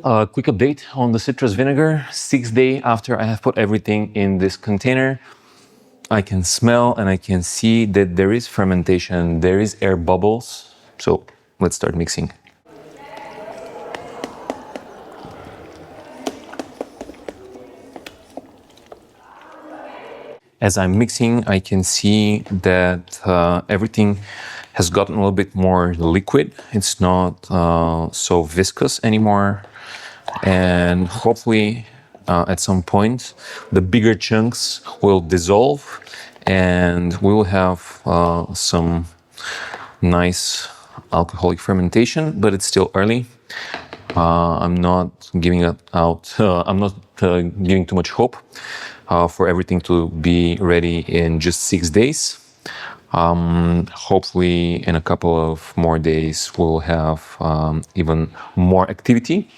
A quick update on the citrus vinegar. 6 days after I have put everything in this container, I can smell and I can see that there is fermentation, there is air bubbles. So let's start mixing. As I'm mixing, I can see that everything has gotten a little bit more liquid. It's not so viscous anymore. And hopefully at some point, the bigger chunks will dissolve and we will have some nice alcoholic fermentation, but it's still early. I'm not giving it out. I'm not giving too much hope for everything to be ready in just 6 days. Hopefully in a couple of more days we'll have even more activity.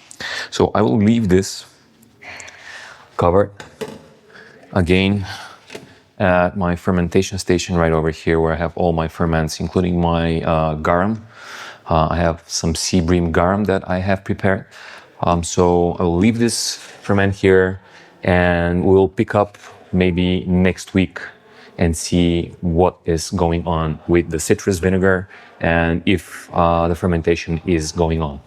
So I will leave this covered again at my fermentation station right over here, where I have all my ferments, including my garum. I have some sea bream garum that I have prepared. So I will leave this ferment here and we'll pick up maybe next week and see what is going on with the citrus vinegar and if the fermentation is going on.